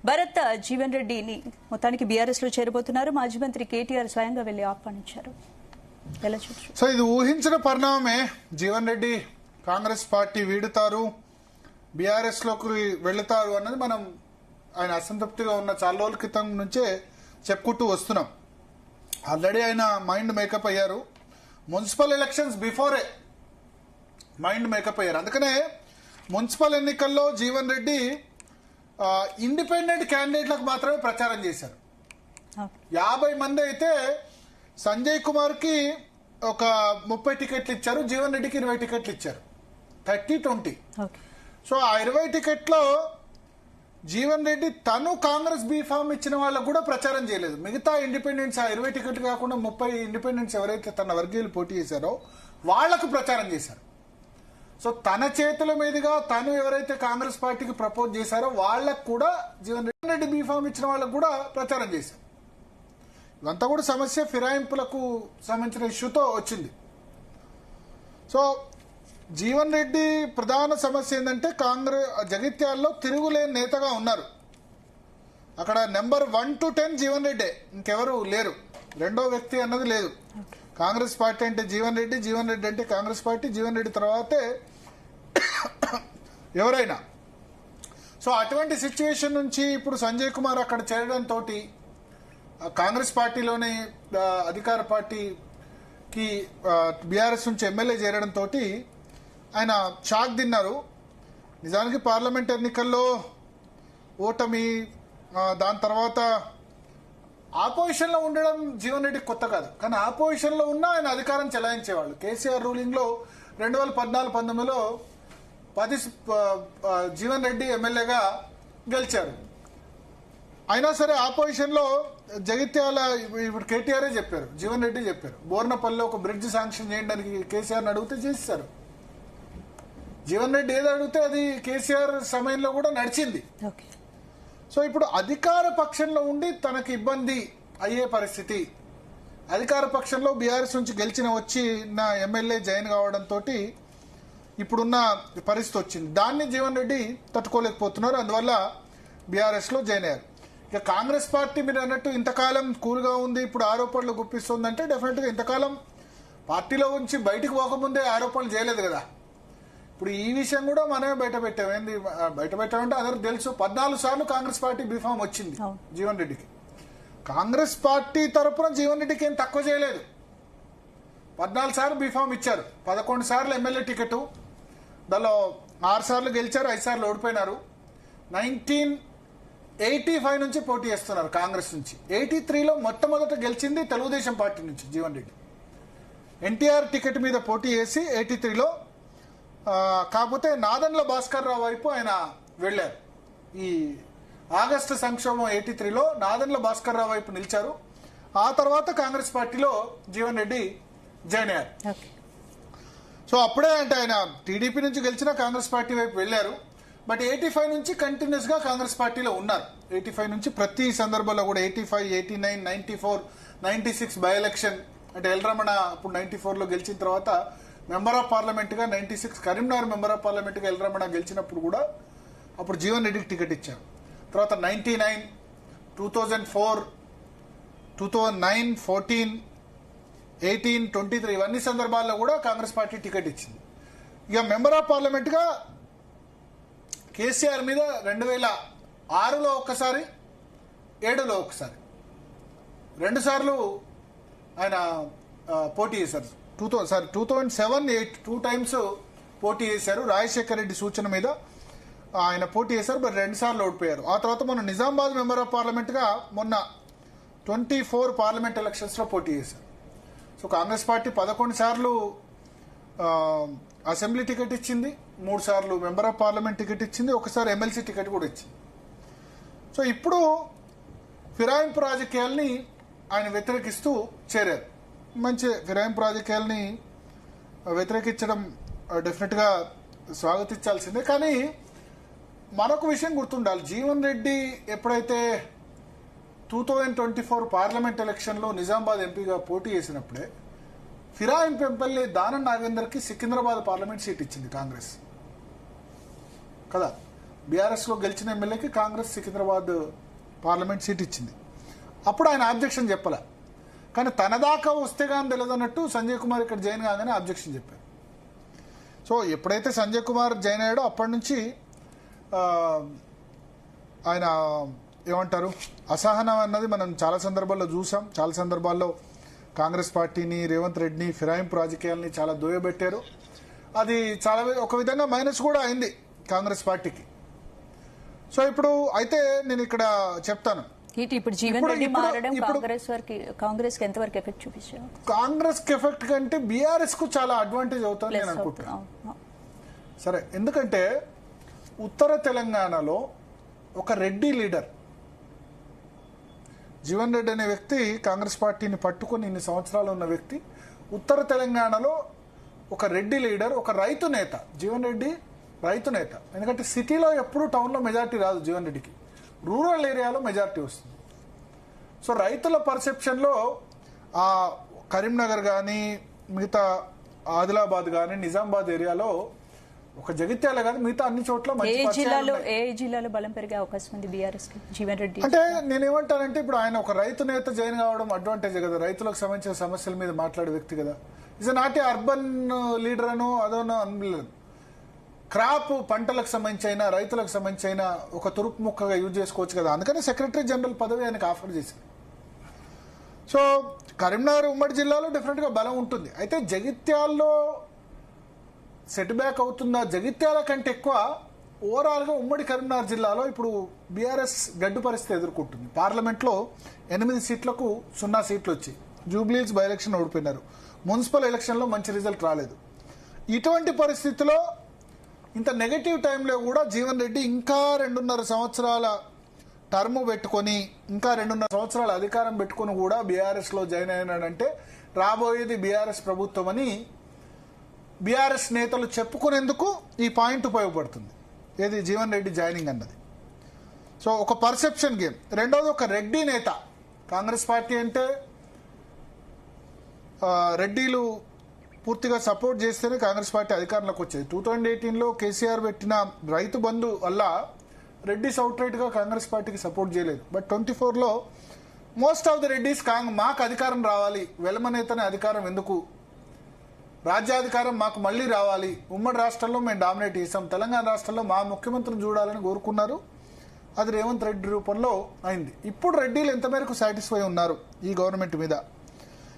భరత్ జీవన్ రెడ్డిని మొత్తానికి బీఆర్ఎస్ లో చేరబోతున్నారు. మాజీ మంత్రి కేటీఆర్ స్వయంగా వెళ్లి ఆహ్వానించారు. సో ఇది ఊహించిన పరిణామమే. జీవన్ రెడ్డి కాంగ్రెస్ పార్టీ వీడుతారు, బీఆర్ఎస్ లోకి వెళుతారు అన్నది మనం ఆయన అసంతృప్తిగా ఉన్న చాలా రోజుల క్రితం నుంచే చెప్పుకుంటూ వస్తున్నాం. ఆల్రెడీ ఆయన మైండ్ మేకప్ అయ్యారు. Municipal elections before mind makeup అయ్యారు. అందుకనే మున్సిపల్ ఎన్నికల్లో జీవన్ రెడ్డి ఇండిపెండెంట్ క్యాండిడేట్లకు మాత్రమే ప్రచారం చేశారు. 50 మంది అయితే సంజయ్ కుమార్ కి ఒక 30 టికెట్లు ఇచ్చారు, జీవన్ రెడ్డికి 20 టికెట్లు ఇచ్చారు, 30-20. సో ఆ 20 టికెట్లో జీవన్ రెడ్డి తను కాంగ్రెస్ బీఫామ్ ఇచ్చిన వాళ్ళకు కూడా ప్రచారం చేయలేదు. మిగతా ఇండిపెండెంట్స్ ఆ 20 టికెట్లు కాకుండా 30 ఇండిపెండెంట్స్ ఎవరైతే తన వర్గీయులు పోటీ చేశారో వాళ్లకు ప్రచారం చేశారు. సో తన చేతుల మీదుగా తను ఎవరైతే కాంగ్రెస్ పార్టీకి ప్రపోజ్ చేశారో వాళ్లకు కూడా జీవన్ రెడ్డి బీఫామ్ ఇచ్చిన వాళ్ళకు కూడా ప్రచారం చేశారు. ఇదంతా కూడా సమస్య ఫిరాయింపులకు సంబంధించిన ఇష్యూతో వచ్చింది. సో జీవన్ రెడ్డి ప్రధాన సమస్య ఏంటంటే కాంగ్రెస్ జగిత్యాల్లో తిరుగులేని నేతగా ఉన్నారు. అక్కడ నెంబర్ 1 to 10 జీవన్ రెడ్డే, ఇంకెవరు లేరు. రెండో వ్యక్తి అన్నది లేదు. కాంగ్రెస్ పార్టీ అంటే జీవన్ రెడ్డి, జీవన్ రెడ్డి అంటే కాంగ్రెస్ పార్టీ, జీవన్ రెడ్డి తర్వాతే ఎవరైనా. సో అటువంటి సిచ్యువేషన్ నుంచి ఇప్పుడు సంజయ్ కుమార్ అక్కడ చేరడంతో కాంగ్రెస్ పార్టీలోని అధికార పార్టీకి బీఆర్ఎస్ నుంచి ఎమ్మెల్యే చేరడంతో ఆయన షాక్ తిన్నారు. నిజానికి పార్లమెంట్ ఎన్నికల్లో ఓటమి, దాని తర్వాత ఆపోజిషన్లో ఉండడం జీవన్ రెడ్డి కొత్త కాదు. కానీ ఆపోజిషన్లో ఉన్నా ఆయన అధికారం చెలాయించేవాళ్ళు. కేసీఆర్ రూలింగ్లో 2014-19లో జీవన్ రెడ్డి ఎమ్మెల్యేగా గెలిచారు. అయినా సరే ఆపోజిషన్లో జగిత్యాల ఇప్పుడు కేటీఆరే చెప్పారు, జీవన్ రెడ్డి చెప్పారు, బోర్నపల్లిలో ఒక బ్రిడ్జ్ శాంక్షన్ చేయడానికి కేసీఆర్ని అడిగితే చేశారు. జీవన్ రెడ్డి ఏది అడిగితే అది కేసీఆర్ సమయంలో కూడా నడిచింది. సో ఇప్పుడు అధికార పక్షంలో ఉండి తనకు ఇబ్బంది అయ్యే పరిస్థితి, అధికార పక్షంలో బీఆర్ఎస్ నుంచి వచ్చిన ఎమ్మెల్యే జాయిన్ కావడంతో ఇప్పుడున్న పరిస్థితి వచ్చింది. దాన్ని జీవన్ రెడ్డి తట్టుకోలేకపోతున్నారు. అందువల్ల బీఆర్ఎస్ లో జాయిన్ అయ్యారు. ఇక కాంగ్రెస్ పార్టీ మీరు అన్నట్టు ఇంతకాలం కూల్గా ఉంది, ఇప్పుడు ఆరోపణలు గుప్పిస్తుందంటే డెఫినెట్గా ఇంతకాలం పార్టీలో ఉంచి బయటకు పోకముందే ఆరోపణలు చేయలేదు కదా. ఇప్పుడు ఈ విషయం కూడా మనమే బయట పెట్టాం. ఏంది బయట పెట్టామంటే అందరికి తెలుసు, 14 సార్లు కాంగ్రెస్ పార్టీ బీఫామ్ వచ్చింది జీవన్ రెడ్డికి. కాంగ్రెస్ పార్టీ తరఫున జీవన్ రెడ్డికి ఏం తక్కువ చేయలేదు. 14 సార్లు బీఫామ్ ఇచ్చారు, 11 సార్లు ఎమ్మెల్యే టికెట్, దానిలో 6 సార్లు గెలిచారు, 5 సార్లు ఓడిపోయినారు. 1985 నుంచి పోటీ చేస్తున్నారు కాంగ్రెస్ నుంచి. 83లో మొట్టమొదట గెలిచింది తెలుగుదేశం పార్టీ నుంచి జీవన్ రెడ్డి. ఎన్టీఆర్ టికెట్ మీద పోటీ చేసి 83లో, కాకపోతే నాదన్ల భాస్కర్ రావు వైపు ఆయన వెళ్లారు. ఈ ఆగస్టు సంక్షోభం 83లో నాదన్ల భాస్కర్ రావు వైపు నిలిచారు. ఆ తర్వాత కాంగ్రెస్ పార్టీలో జీవన్ రెడ్డి జాయిన్ అయ్యారు. సో అప్పుడే అంటే ఆయన టీడీపీ నుంచి గెలిచిన కాంగ్రెస్ పార్టీ వైపు వెళ్లారు. బట్ 85 నుంచి కంటిన్యూస్ గా కాంగ్రెస్ పార్టీలో ఉన్నారు. 85 నుంచి ప్రతి సందర్భంలో కూడా 85, 89, 94, 96 బై ఎలక్షన్ అంటే ఎల్రమణ అప్పుడు 94లో గెలిచిన తర్వాత మెంబర్ ఆఫ్ పార్లమెంట్ గా 96 కరీంనగర్ మెంబర్ ఆఫ్ పార్లమెంట్ గా ఎల్రమణ గెలిచినప్పుడు కూడా అప్పుడు జీవన్ రెడ్డికి టికెట్ ఇచ్చారు. తర్వాత 99, 2004, 2009, 14, 18, 23 ఇవన్నీ సందర్భాల్లో కూడా కాంగ్రెస్ పార్టీ టికెట్ ఇచ్చింది. ఇక మెంబర్ ఆఫ్ పార్లమెంట్ గా కేసీఆర్ మీద 2006లో ఒకసారి, 7లో ఒకసారి, 2 సార్లు ఆయన పోటీ చేశారు. 2007, 8 2 టైమ్స్ పోటీ చేశారు. రాజశేఖర రెడ్డి సూచన మీద ఆయన పోటీ చేశారు, బట్ 2 సార్లు ఓడిపోయారు. ఆ తర్వాత మొన్న నిజామాబాద్ మెంబర్ ఆఫ్ పార్లమెంట్ గా మొన్న 24 పార్లమెంట్ ఎలక్షన్స్ లో పోటీ చేశారు. సో కాంగ్రెస్ పార్టీ 11 సార్లు అసెంబ్లీ టికెట్ ఇచ్చింది, 3 సార్లు మెంబర్ ఆఫ్ పార్లమెంట్ టికెట్ ఇచ్చింది, ఒకసారి ఎమ్మెల్సీ టికెట్ కూడా ఇచ్చింది. సో ఇప్పుడు ఫిరాయింపు రాజకీయాల్ని ఆయన వ్యతిరేకిస్తూ చేరారు. మంచి ఫిరాయింపు రాజకీయాల్ని వ్యతిరేకించడం డెఫినెట్గా స్వాగతించాల్సిందే. కానీ మరొక విషయం గుర్తుండాలి, జీవన్ రెడ్డి ఎప్పుడైతే 2024 పార్లమెంట్ ఎలక్షన్లో నిజామాబాద్ ఎంపీగా పోటీ చేసినప్పుడే ఫిరాయింపు ఎమ్మెల్యే దానం నాగేందర్కి సికింద్రాబాద్ పార్లమెంట్ సీట్ ఇచ్చింది కాంగ్రెస్ కదా. బీఆర్ఎస్లో గెలిచిన ఎమ్మెల్యేకి కాంగ్రెస్ సికింద్రాబాద్ పార్లమెంట్ సీట్ ఇచ్చింది. అప్పుడు ఆయన ఆబ్జెక్షన్ చెప్పలే. కానీ తన దాకా వస్తే కానీ తెలియదన్నట్టు సంజయ్ కుమార్ ఇక్కడ జాయిన్ కాగానే ఆబ్జెక్షన్ చెప్పారు. సో ఎప్పుడైతే సంజయ్ కుమార్ జాయిన్ అయ్యాడో అప్పటి నుంచి ఆయన ఏమంటారు అసహనం అన్నది మనం చాలా సందర్భాల్లో చూసాం. చాలా సందర్భాల్లో కాంగ్రెస్ పార్టీని, రేవంత్ రెడ్డిని, ఫిరాయింపు రాజకీయాలని చాలా దోయబెట్టారు. అది చాలా ఒక విధంగా మైనస్ కూడా అయింది కాంగ్రెస్ పార్టీకి. సో ఇప్పుడు అయితే నేను ఇక్కడ చెప్తాను, ఇప్పుడు జీవన్ రెడ్డి మారడం కాంగ్రెస్ కి ఎంతవరకు ఎఫెక్ట్ చూపించారు? కాంగ్రెస్ కి ఎఫెక్ట్ కంటే బీఆర్ఎస్ కు చాలా అడ్వాంటేజ్ అవుతుంది నేను అనుకుంటున్నాను. సరే, ఎందుకంటే ఉత్తర తెలంగాణలో ఒక రెడ్డి లీడర్ జీవన్ రెడ్డి అనే వ్యక్తి కాంగ్రెస్ పార్టీని పట్టుకుని ఇన్ని సంవత్సరాలు ఉన్న వ్యక్తి, ఉత్తర తెలంగాణలో ఒక రెడ్డి లీడర్, ఒక రైతు నేత. జీవన్ రెడ్డి రైతు నేత. ఎందుకంటే సిటీలో ఎప్పుడు టౌన్లో మెజార్టీ రాదు జీవన్ రెడ్డికి, రూరల్ ఏరియాలో మెజార్టీ వస్తుంది. సో రైతుల పర్సెప్షన్లో ఆ కరీంనగర్ కానీ, మిగతా ఆదిలాబాద్ కానీ, నిజామాబాద్ ఏరియాలో, ఒక జగిత్యాల కానీ మిగతా అన్ని చోట్ల ఏ జిల్లాలో బలం పెరిగే అవకాశం ఉంది బీఆర్ఎస్ కి జీవన్ రెడ్డి? అంటే నేనేమంటానంటే ఇప్పుడు ఆయన ఒక రైతు నేత జాయిన్ కావడం అడ్వాంటేజ్ కదా, రైతులకు సంబంధించిన సమస్యల మీద మాట్లాడే వ్యక్తి కదా. Is not a urban leader అనో అదోనో అనలేదు. క్రాప్ పంటలకు సంబంధించి అయినా, రైతులకు సంబంధించి అయినా ఒక తురుపు ముక్కగా యూజ్ చేసుకోవచ్చు కదా. అందుకని సెక్రటరీ జనరల్ పదవి ఆయనకు ఆఫర్ చేసింది. సో కరీంనగర్ ఉమ్మడి జిల్లాలో డెఫినెట్గా బలం ఉంటుంది. అయితే జగిత్యాల్లో సెట్ బ్యాక్ అవుతుందా? జగిత్యాల కంటే ఎక్కువ ఓవరాల్గా ఉమ్మడి కరీంనగర్ జిల్లాలో ఇప్పుడు బీఆర్ఎస్ గడ్డు పరిస్థితి ఎదుర్కొంటుంది. పార్లమెంట్లో 8 సీట్లకు 0 సీట్లు వచ్చి జూబ్లీహిల్స్ బై ఎలక్షన్ ఓడిపోయినారు. మున్సిపల్ ఎలక్షన్లో మంచి రిజల్ట్ రాలేదు. ఇటువంటి పరిస్థితిలో ఇంత నెగటివ్ టైంలో కూడా జీవన్ రెడ్డి ఇంకా 2.5 సంవత్సరాల టర్మ్ పెట్టుకొని, ఇంకా 2.5 సంవత్సరాల అధికారం పెట్టుకొని కూడా బీఆర్ఎస్లో జాయిన్ అయినాడంటే రాబోయేది బీఆర్ఎస్ ప్రభుత్వం అని బీఆర్ఎస్ నేతలు చెప్పుకునేందుకు ఈ పాయింట్ ఉపయోగపడుతుంది. ఏది జీవన్ రెడ్డి జాయినింగ్ అన్నది. సో ఒక పర్సెప్షన్ గేమ్. రెండోది ఒక రెడ్డి నేత. కాంగ్రెస్ పార్టీ అంటే రెడ్డిలు పూర్తిగా సపోర్ట్ చేస్తేనే కాంగ్రెస్ పార్టీ అధికారంలోకి వచ్చేది. 2018లో కేసీఆర్ పెట్టిన రైతు బంధు వల్ల రెడ్డిస్ అవుట్ రైట్గా కాంగ్రెస్ పార్టీకి సపోర్ట్ చేయలేదు. బట్ 24లో మోస్ట్ ఆఫ్ ద రెడ్డిస్ మాకు అధికారం రావాలి, వెలమనేతనే అధికారం ఎందుకు, రాజ్యాధికారం మాకు మళ్ళీ రావాలి, ఉమ్మడి రాష్ట్రంలో మేము డామినేట్ చేసాం, తెలంగాణ రాష్ట్రంలో మా ముఖ్యమంత్రిని చూడాలని కోరుకున్నారు. అది రేవంత్ రెడ్డి రూపంలో అయింది. ఇప్పుడు రెడ్డిలు ఎంత మేరకు సాటిస్ఫై ఉన్నారు ఈ గవర్నమెంట్ మీద?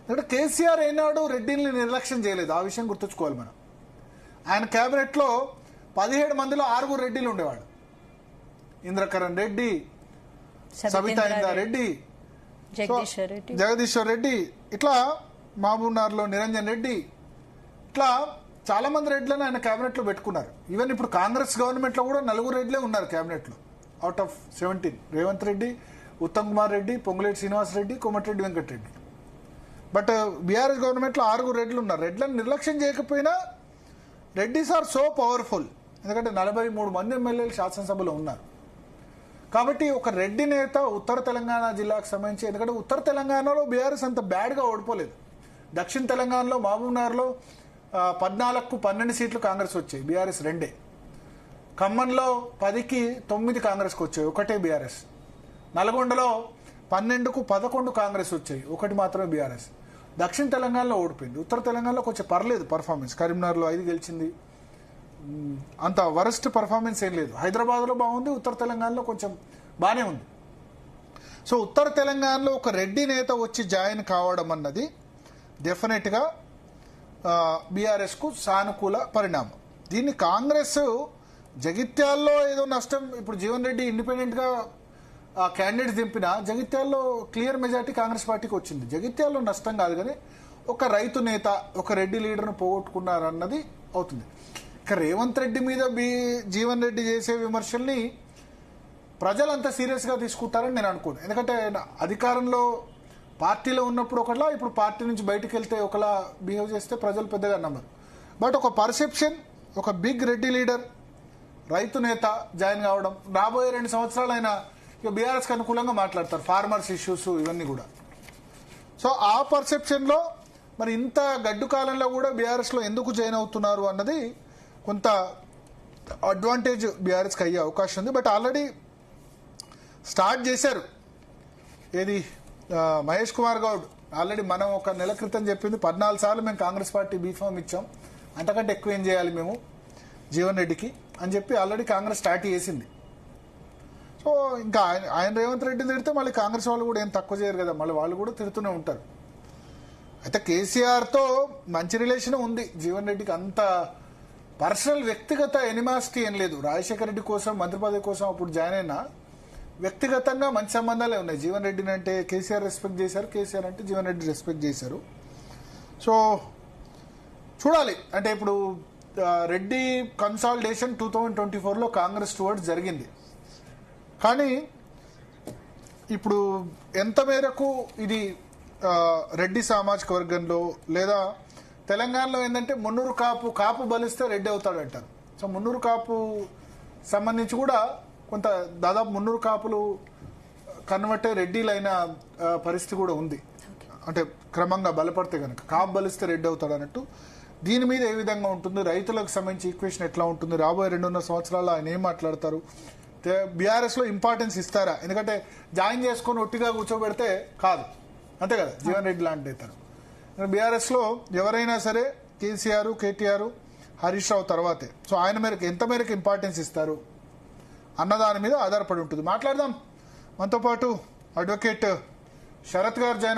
ఎందుకంటే కేసీఆర్ ఏనాడు రెడ్డిని నిర్లక్ష్యం చేయలేదు. ఆ విషయం గుర్తుంచుకోవాలి మనం. ఆయన క్యాబినెట్లో 17 మందిలో 6 రెడ్డిలు ఉండేవాడు. ఇంద్రకరణ్ రెడ్డి, సబితా ఇందారెడ్డి, జగదీశ్వర్ రెడ్డి, ఇట్లా మహబూబ్నగర్లో నిరంజన్ రెడ్డి, ఇట్లా చాలా మంది రెడ్లను ఆయన క్యాబినెట్లో పెట్టుకున్నారు. ఈవెన్ ఇప్పుడు కాంగ్రెస్ గవర్నమెంట్లో కూడా 4 రెడ్లే ఉన్నారు క్యాబినెట్లో out of 17. Revanth Reddy, Uttam Kumar Reddy, Ponguleti Srinivas Reddy, Komatireddy Venkatreddy. But BRS గవర్నమెంట్లో 6 రెడ్లు ఉన్నారు. రెడ్లను నిర్లక్ష్యం చేయకపోయినా రెడ్డిస్ ఆర్ సో పవర్ఫుల్. ఎందుకంటే 43 మంది ఎమ్మెల్యేలు శాసనసభలో ఉన్నారు. కాబట్టి ఒక రెడ్డి నేత ఉత్తర తెలంగాణ జిల్లాకు సంబంధించి, ఎందుకంటే ఉత్తర తెలంగాణలో బీఆర్ఎస్ అంత బ్యాడ్గా ఓడిపోలేదు. దక్షిణ తెలంగాణలో మహబూబ్నగర్లో 14కు 12 సీట్లు కాంగ్రెస్ వచ్చాయి, బీఆర్ఎస్ 2. ఖమ్మంలో 10కి 9 కాంగ్రెస్కి వచ్చాయి, 1 బీఆర్ఎస్. నల్గొండలో 12కు 11 కాంగ్రెస్ వచ్చాయి, 1 మాత్రమే బీఆర్ఎస్. దక్షిణ తెలంగాణలో ఓడిపోయింది. ఉత్తర తెలంగాణలో కొంచెం పర్లేదు పర్ఫార్మెన్స్. కరీంనగర్లో 5 గెలిచింది, అంత వరస్ట్ పర్ఫార్మెన్స్ ఏం లేదు. హైదరాబాద్లో బాగుంది, ఉత్తర తెలంగాణలో కొంచెం బాగానే ఉంది. సో ఉత్తర తెలంగాణలో ఒక రెడ్డి నేత వచ్చి జాయిన్ కావడం అన్నది డెఫినెట్గా బీఆర్ఎస్కు సానుకూల పరిణామం. దీన్ని కాంగ్రెస్ జగిత్యాల్లో ఏదో నష్టం, ఇప్పుడు జీవన్ రెడ్డి ఇండిపెండెంట్గా క్యాండిడేట్స్ దింపిన జగిత్యాల్లో క్లియర్ మెజార్టీ కాంగ్రెస్ పార్టీకి వచ్చింది. జగిత్యాల్లో నష్టం కాదు, కానీ ఒక రైతు నేత, ఒక రెడ్డి లీడర్ను పోగొట్టుకున్నారన్నది అవుతుంది. ఇక రేవంత్ రెడ్డి మీద జీవన్ రెడ్డి చేసే విమర్శల్ని ప్రజలంతా సీరియస్గా తీసుకుంటారని నేను అనుకోను. ఎందుకంటే అధికారంలో పార్టీలో ఉన్నప్పుడు ఒకలా, ఇప్పుడు పార్టీ నుంచి బయటకు వెళ్తే ఒకలా బిహేవ్ చేస్తే ప్రజలు పెద్దగా నమ్మరు. బట్ ఒక పర్సెప్షన్, ఒక బిగ్ రెడ్డి లీడర్, రైతు నేత జాయిన్ కావడం, రాబోయే 2 సంవత్సరాలు అయినా ఇక బీఆర్ఎస్కి అనుకూలంగా మాట్లాడతారు, ఫార్మర్స్ ఇష్యూస్ ఇవన్నీ కూడా. సో ఆ పర్సెప్షన్లో మరి ఇంత గడ్డు కాలంలో కూడా బీఆర్ఎస్లో ఎందుకు జాయిన్ అవుతున్నారు అన్నది కొంత అడ్వాంటేజ్ బీఆర్ఎస్కి అయ్యే అవకాశం ఉంది. బట్ ఆల్రెడీ స్టార్ట్ చేశారు. ఏది మహేష్ కుమార్ గౌడ్ ఆల్రెడీ మనం ఒక నెల క్రితం చెప్పింది 14 సార్లు మేము కాంగ్రెస్ పార్టీ బీఫామ్ ఇచ్చాం, అంతకంటే ఎక్కువ ఏం చేయాలి మేము జీవన్ రెడ్డికి అని చెప్పి ఆల్రెడీ కాంగ్రెస్ స్టార్ట్ చేసింది. సో ఇంకా ఆయన రేవంత్ రెడ్డిని తిడితే మళ్ళీ కాంగ్రెస్ వాళ్ళు కూడా ఏం తక్కువ చేయరు కదా, మళ్ళీ వాళ్ళు కూడా తిడుతూనే ఉంటారు. అయితే కేసీఆర్తో మంచి రిలేషన్ ఉంది జీవన్ రెడ్డికి, అంత పర్సనల్ వ్యక్తిగత ఎనిమాసిటీ ఏం లేదు. రాజశేఖర రెడ్డి కోసం మంత్రి పదవి కోసం అప్పుడు జాయిన్ అయినా వ్యక్తిగతంగా మంచి సంబంధాలే ఉన్నాయి. జీవన్ రెడ్డిని అంటే కేసీఆర్ రెస్పెక్ట్ చేశారు, కేసీఆర్ అంటే జీవన్ రెడ్డి రెస్పెక్ట్ చేశారు. సో చూడాలి. అంటే ఇప్పుడు రెడ్డి కన్సాలిడేషన్ 2024లో కాంగ్రెస్ టువర్డ్స్ జరిగింది. కానీ ఇప్పుడు ఎంత మేరకు ఇది రెడ్డి సామాజిక వర్గంలో లేదా తెలంగాణలో ఏంటంటే మున్నూరు కాపు బలిస్తే రెడ్డి అవుతాడంటారు. సో మున్నూరు కాపు సంబంధించి కూడా కొంత దాదాపు 300 కాపులు కన్వర్ట్ అయ్యి రెడ్డిలైన పరిస్థితి కూడా ఉంది. అంటే క్రమంగా బలపడితే కనుక కాపు బలిస్తే రెడ్డి అవుతాడు అన్నట్టు. దీని మీద ఏ విధంగా ఉంటుంది, రైతులకు సంబంధించి ఈక్వేషన్ ఎట్లా ఉంటుంది, రాబోయే 2.5 సంవత్సరాలు ఆయన ఏం మాట్లాడతారు, బీఆర్ఎస్లో ఇంపార్టెన్స్ ఇస్తారా? ఎందుకంటే జాయిన్ చేసుకొని ఒట్టిగా కూర్చోబెడితే కాదు, అంతే కదా జీవన్ రెడ్డి లాంటి అవుతారు. బీఆర్ఎస్లో ఎవరైనా సరే కేసీఆర్, కేటీఆర్, హరీష్ రావు తర్వాతే. సో ఆయన మేరకు ఎంత మేరకు ఇంపార్టెన్స్ ఇస్తారు అన్నదాని మీద ఆధారపడి ఉంటుంది. మాట్లాడదాం. మనతో పాటు అడ్వకేట్ శరత్ గారు జాయిన్